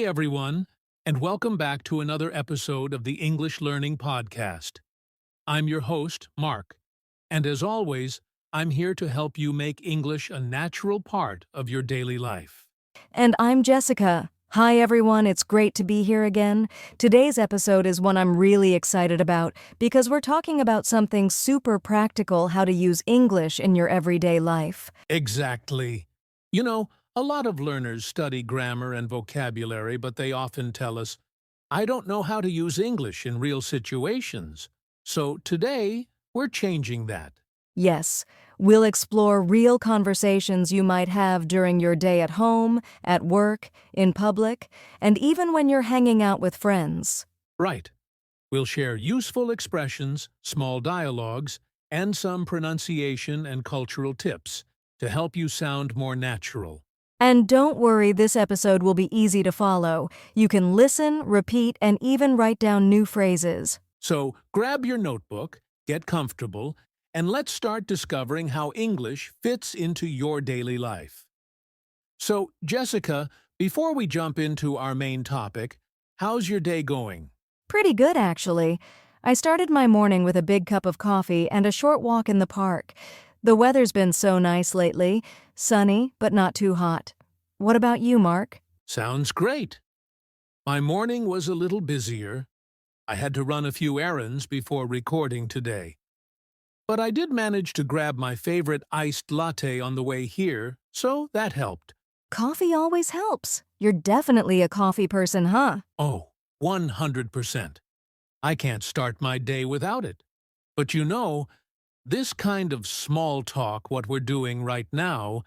Hey everyone, and welcome back to another episode of the English Learning Podcast. I'm your host, Mark, and as always, I'm here to help you make English a natural part of your daily life. And I'm Jessica. Hi everyone, it's great to be here again. Today's episode is one I'm really excited about because we're talking about something super practical, how to use English in your everyday life. Exactly. You know, a lot of learners study grammar and vocabulary, but they often tell us, I don't know how to use English in real situations. So today, we're changing that. Yes, we'll explore real conversations you might have during your day at home, at work, in public, and even when you're hanging out with friends. Right. We'll share useful expressions, small dialogues, and some pronunciation and cultural tips to help you sound more natural. And don't worry, this episode will be easy to follow. You can listen, repeat, and even write down new phrases. So grab your notebook, get comfortable, and let's start discovering how English fits into your daily life. So, Jessica, before we jump into our main topic, how's your day going? Pretty good, actually. I started my morning with a big cup of coffee and a short walk in the park. The weather's been so nice lately, sunny, but not too hot. What about you, Mark? Sounds great. My morning was a little busier. I had to run a few errands before recording today. But I did manage to grab my favorite iced latte on the way here, so that helped. Coffee always helps. You're definitely a coffee person, huh? Oh, 100%. I can't start my day without it. But you know, this kind of small talk, what we're doing right now,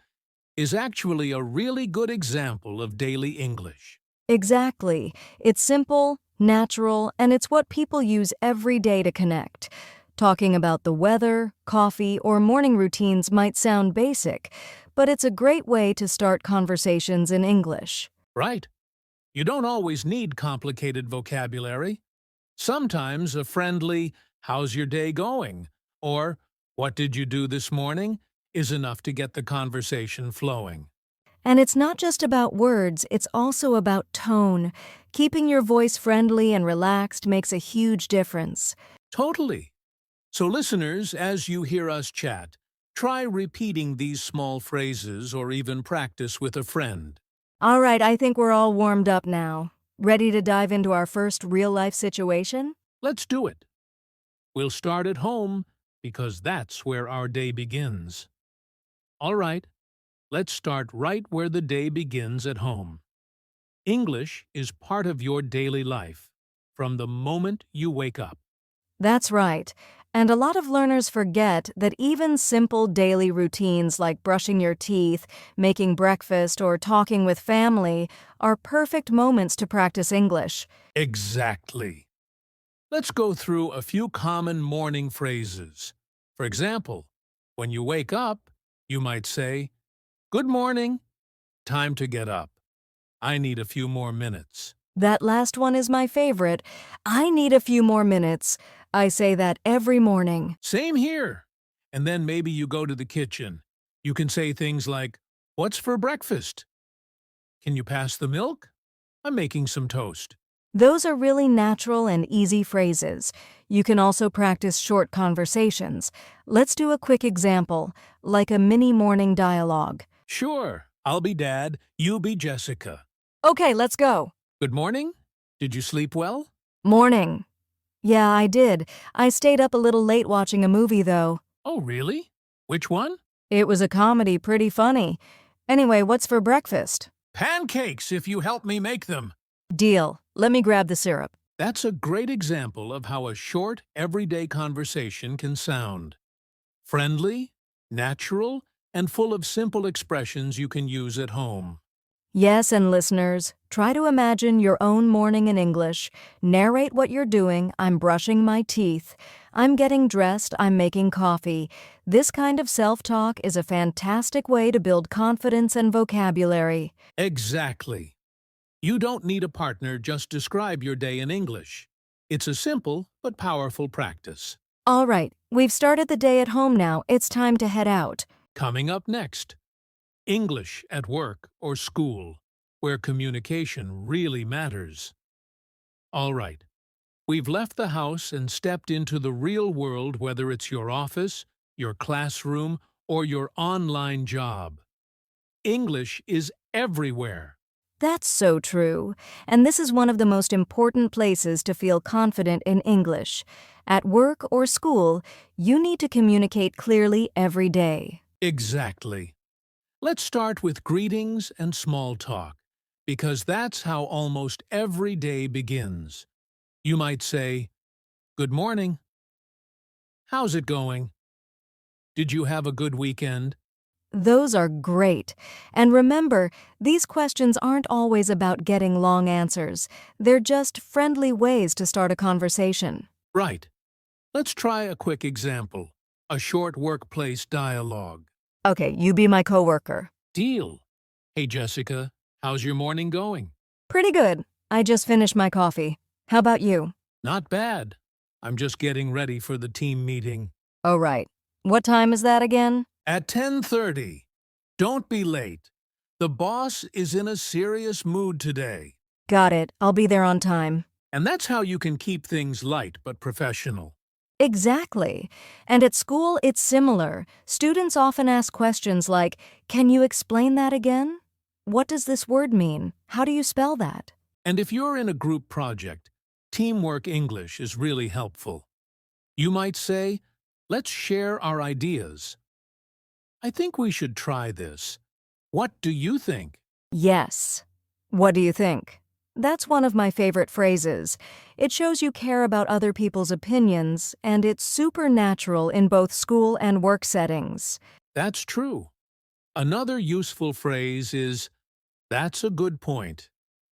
is actually a really good example of daily English. Exactly. It's simple, natural, and it's what people use every day to connect. Talking about the weather, coffee, or morning routines might sound basic, but it's a great way to start conversations in English. Right? You don't always need complicated vocabulary. Sometimes a friendly, how's your day going? Or, what did you do this morning? Is enough to get the conversation flowing. And it's not just about words, it's also about tone. Keeping your voice friendly and relaxed makes a huge difference. Totally. So listeners, as you hear us chat, try repeating these small phrases or even practice with a friend. All right, I think we're all warmed up now. Ready to dive into our first real-life situation? Let's do it. We'll start at home because that's where our day begins. All right, let's start right where the day begins at home. English is part of your daily life from the moment you wake up. That's right. And a lot of learners forget that even simple daily routines like brushing your teeth, making breakfast, or talking with family are perfect moments to practice English. Exactly. Let's go through a few common morning phrases. For example, when you wake up, you might say, "Good morning. Time to get up. I need a few more minutes." That last one is my favorite. I need a few more minutes. I say that every morning. Same here. And then maybe you go to the kitchen. You can say things like, "What's for breakfast? Can you pass the milk? I'm making some toast." Those are really natural and easy phrases. You can also practice short conversations. Let's do a quick example, like a mini morning dialogue. Sure, I'll be Dad, you be Jessica. Okay, let's go. Good morning. Did you sleep well? Morning. Yeah, I did. I stayed up a little late watching a movie, though. Oh, really? Which one? It was a comedy, pretty funny. Anyway, what's for breakfast? Pancakes, if you help me make them. Deal. Let me grab the syrup. That's a great example of how a short, everyday conversation can sound. Friendly, natural, and full of simple expressions you can use at home. Yes, and listeners, try to imagine your own morning in English. Narrate what you're doing. I'm brushing my teeth. I'm getting dressed. I'm making coffee. This kind of self-talk is a fantastic way to build confidence and vocabulary. Exactly. You don't need a partner, just describe your day in English. It's a simple but powerful practice. All right, we've started the day at home now. It's time to head out. Coming up next, English at work or school, where communication really matters. All right, we've left the house and stepped into the real world, whether it's your office, your classroom, or your online job. English is everywhere. That's so true. And this is one of the most important places to feel confident in English. At work or school, you need to communicate clearly every day. Exactly. Let's start with greetings and small talk, because that's how almost every day begins. You might say, "Good morning. How's it going? Did you have a good weekend?" Those are great. And remember, these questions aren't always about getting long answers. They're just friendly ways to start a conversation. Right. Let's try a quick example. A short workplace dialogue. Okay, you be my coworker. Deal. "Hey, Jessica, how's your morning going?" Pretty good. I just finished my coffee. How about you? "Not bad. I'm just getting ready for the team meeting." Oh, right. What time is that again? At 10:30. Don't be late. The boss is in a serious mood today. Got it. I'll be there on time. And that's how you can keep things light but professional. Exactly. And at school, it's similar. Students often ask questions like, "Can you explain that again? What does this word mean? How do you spell that?" And if you're in a group project, teamwork English is really helpful. You might say, "Let's share our ideas. I think we should try this. What do you think?" Yes. What do you think? That's one of my favorite phrases. It shows you care about other people's opinions, and it's super natural in both school and work settings. That's true. Another useful phrase is, "That's a good point."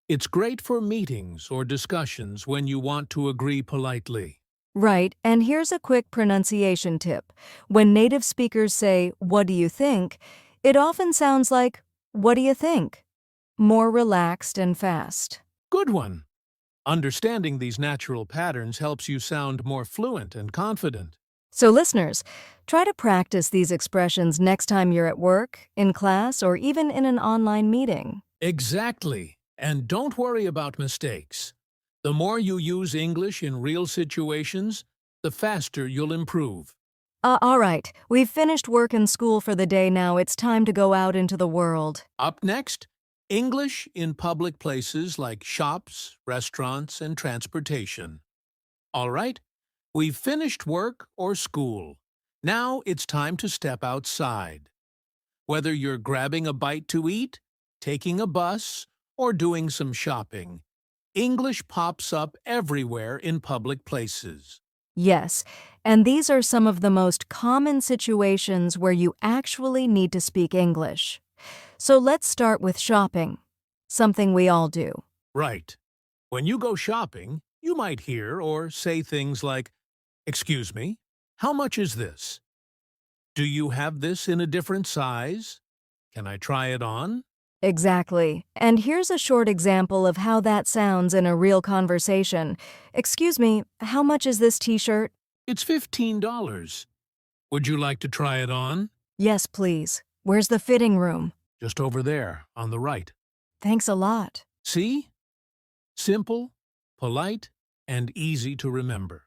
It's great for meetings or discussions when you want to agree politely. Right, and here's a quick pronunciation tip. When native speakers say, "What do you think?" it often sounds like, "What do you think?" More relaxed and fast. Good one. Understanding these natural patterns helps you sound more fluent and confident. So listeners, try to practice these expressions next time you're at work, in class, or even in an online meeting. Exactly. And don't worry about mistakes. The more you use English in real situations, the faster you'll improve. All right, we've finished work and school for the day now. It's time to go out into the world. Up next, English in public places like shops, restaurants, and transportation. All right, we've finished work or school. Now it's time to step outside. Whether you're grabbing a bite to eat, taking a bus, or doing some shopping, English pops up everywhere in public places. Yes, and these are some of the most common situations where you actually need to speak English. So let's start with shopping, something we all do. Right. When you go shopping, you might hear or say things like, "Excuse me, how much is this? Do you have this in a different size? Can I try it on?" Exactly. And here's a short example of how that sounds in a real conversation. "Excuse me, how much is this t-shirt?" "It's $15. Would you like to try it on?" "Yes, please. Where's the fitting room?" "Just over there, on the right." "Thanks a lot." See? Simple, polite, and easy to remember.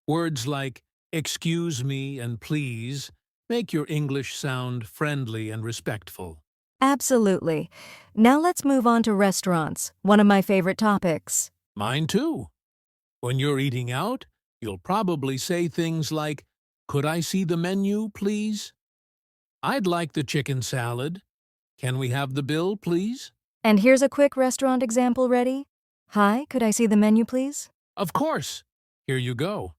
Words like "excuse me" and "please" make your English sound friendly and respectful. Absolutely. Now let's move on to restaurants, one of my favorite topics. Mine too. When you're eating out, you'll probably say things like, "Could I see the menu, please? I'd like the chicken salad. Can we have the bill, please?" And here's a quick restaurant example ready. "Hi, could I see the menu, please?" "Of course. Here you go.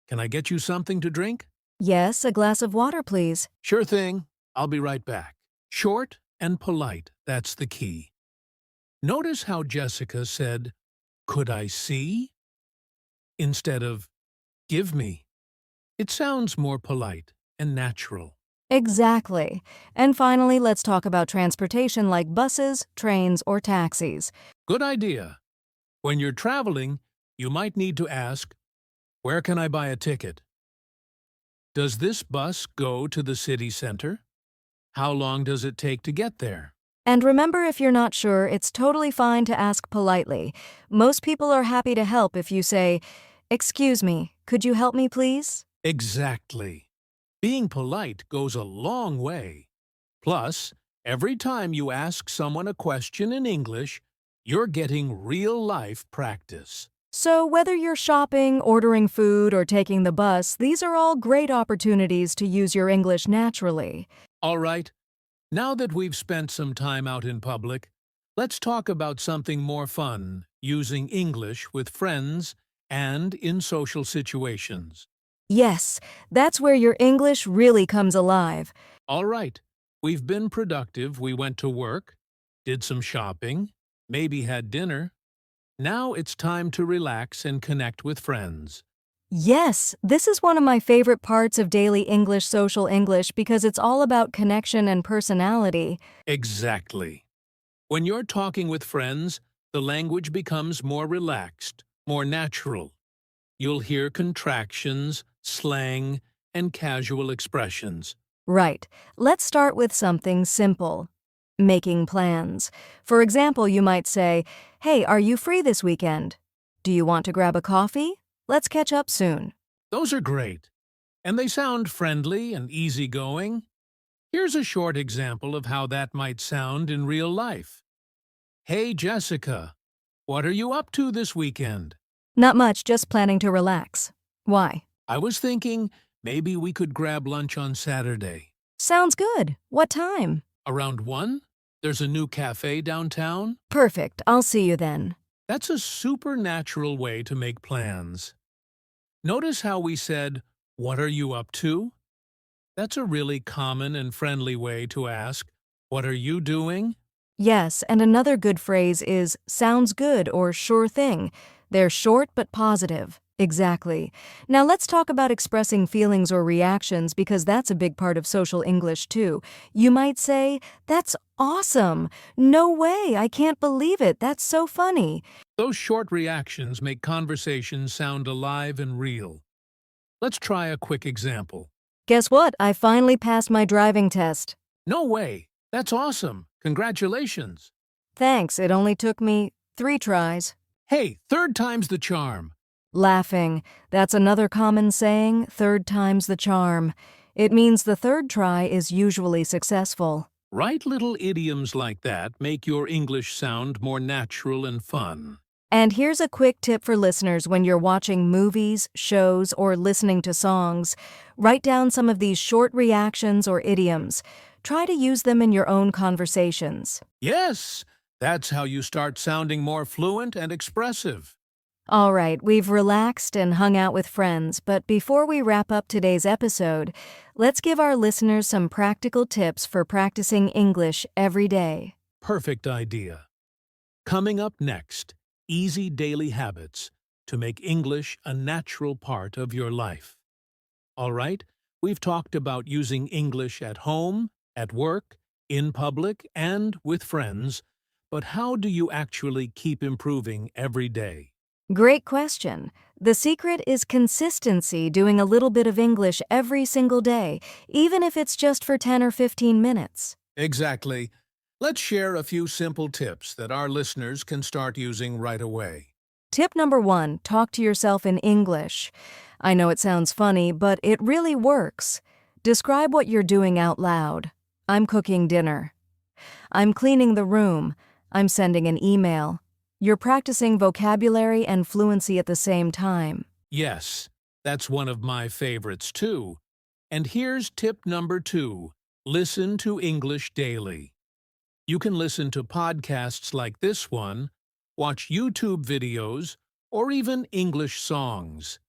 Can I get you something to drink?" "Yes, a glass of water, please." "Sure thing. I'll be right back." Short and polite, that's the key. Notice how Jessica said, "Could I see?" instead of "give me." It sounds more polite and natural. Exactly. And finally, let's talk about transportation like buses, trains, or taxis. Good idea. When you're traveling, you might need to ask, "Where can I buy a ticket? Does this bus go to the city center? How long does it take to get there?" And remember, if you're not sure, it's totally fine to ask politely. Most people are happy to help if you say, "Excuse me, could you help me, please?" Exactly. Being polite goes a long way. Plus, every time you ask someone a question in English, you're getting real-life practice. So, whether you're shopping, ordering food, or taking the bus, these are all great opportunities to use your English naturally. All right, now that we've spent some time out in public, let's talk about something more fun, using English with friends and in social situations. Yes, that's where your English really comes alive. All right, we've been productive. We went to work, did some shopping, maybe had dinner. Now it's time to relax and connect with friends. Yes, this is one of my favorite parts of daily English social English because it's all about connection and personality. Exactly. When you're talking with friends, the language becomes more relaxed, more natural. You'll hear contractions, slang, and casual expressions. Right. Let's start with something simple. Making plans. For example, you might say, "Hey, are you free this weekend? Do you want to grab a coffee? Let's catch up soon." Those are great, and they sound friendly and easygoing. Here's a short example of how that might sound in real life. Hey, Jessica, what are you up to this weekend? Not much, just planning to relax. Why? I was thinking maybe we could grab lunch on Saturday. Sounds good. What time? Around 1? There's a new cafe downtown. Perfect. I'll see you then. That's a supernatural way to make plans. Notice how we said, "What are you up to?" That's a really common and friendly way to ask, "What are you doing?" Yes, and another good phrase is "sounds good" or "sure thing." They're short but positive. Exactly. Now let's talk about expressing feelings or reactions because that's a big part of social English too. You might say, "That's awesome. No way. I can't believe it. That's so funny." Those short reactions make conversations sound alive and real. Let's try a quick example. Guess what? I finally passed my driving test. No way! That's awesome! Congratulations! Thanks. It only took me 3 tries. Hey, third time's the charm. Laughing. That's another common saying, "Third time's the charm." It means the third try is usually successful. Right, little idioms like that make your English sound more natural and fun. And here's a quick tip for listeners when you're watching movies, shows, or listening to songs. Write down some of these short reactions or idioms. Try to use them in your own conversations. Yes, that's how you start sounding more fluent and expressive. All right, we've relaxed and hung out with friends, but before we wrap up today's episode, let's give our listeners some practical tips for practicing English every day. Perfect idea. Coming up next, easy daily habits to make English a natural part of your life. All right, we've talked about using English at home, at work, in public, and with friends, but how do you actually keep improving every day? Great question. The secret is consistency, doing a little bit of English every single day, even if it's just for 10 or 15 minutes. Exactly. Let's share a few simple tips that our listeners can start using right away. Tip number 1, talk to yourself in English. I know it sounds funny, but it really works. Describe what you're doing out loud. I'm cooking dinner. I'm cleaning the room. I'm sending an email. You're practicing vocabulary and fluency at the same time. Yes, that's one of my favorites too. And here's tip number 2. Listen to English daily. You can listen to podcasts like this one, watch YouTube videos, or even English songs.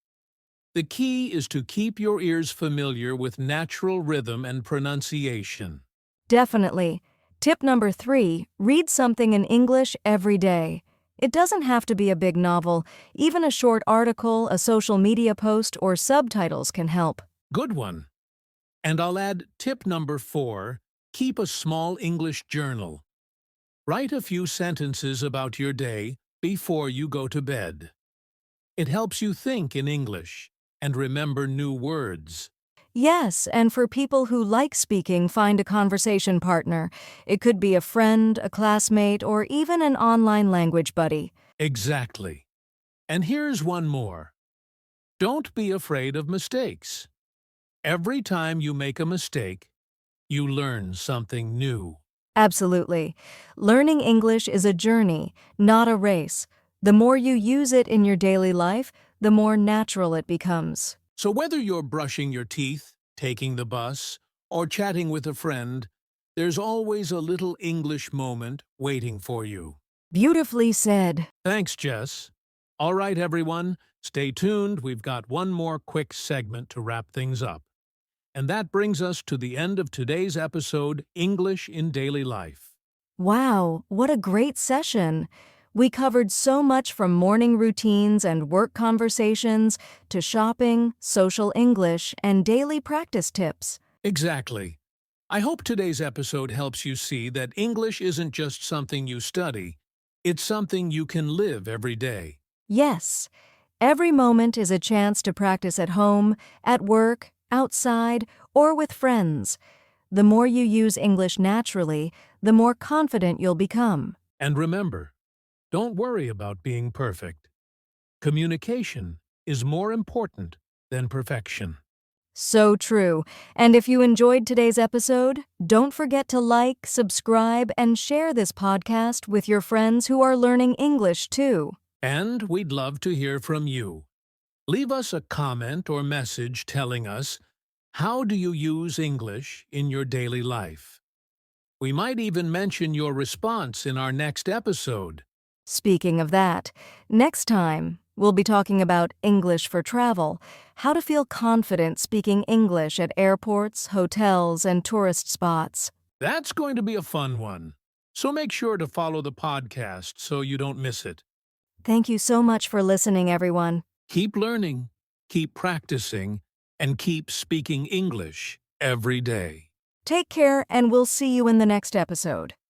The key is to keep your ears familiar with natural rhythm and pronunciation. Definitely. Tip number 3, read something in English every day. It doesn't have to be a big novel. Even a short article, a social media post, or subtitles can help. Good one. And I'll add tip number 4, keep a small English journal. Write a few sentences about your day before you go to bed. It helps you think in English and remember new words. Yes, and for people who like speaking, find a conversation partner. It could be a friend, a classmate, or even an online language buddy. Exactly. And here's one more. Don't be afraid of mistakes. Every time you make a mistake, you learn something new. Absolutely. Learning English is a journey, not a race. The more you use it in your daily life, the more natural it becomes. So whether you're brushing your teeth, taking the bus, or chatting with a friend, there's always a little English moment waiting for you. Beautifully said. Thanks, Jess. All right, everyone, stay tuned. We've got one more quick segment to wrap things up. And that brings us to the end of today's episode, English in Daily Life. Wow, what a great session! We covered so much from morning routines and work conversations to shopping, social English, and daily practice tips. Exactly. I hope today's episode helps you see that English isn't just something you study, it's something you can live every day. Yes, every moment is a chance to practice at home, at work, outside, or with friends. The more you use English naturally, the more confident you'll become. And remember, don't worry about being perfect. Communication is more important than perfection. So true. And if you enjoyed today's episode, don't forget to like, subscribe, and share this podcast with your friends who are learning English too. And we'd love to hear from you. Leave us a comment or message telling us, how do you use English in your daily life? We might even mention your response in our next episode. Speaking of that, next time, we'll be talking about English for travel, how to feel confident speaking English at airports, hotels, and tourist spots. That's going to be a fun one. So make sure to follow the podcast so you don't miss it. Thank you so much for listening, everyone. Keep learning, keep practicing, and keep speaking English every day. Take care, and we'll see you in the next episode.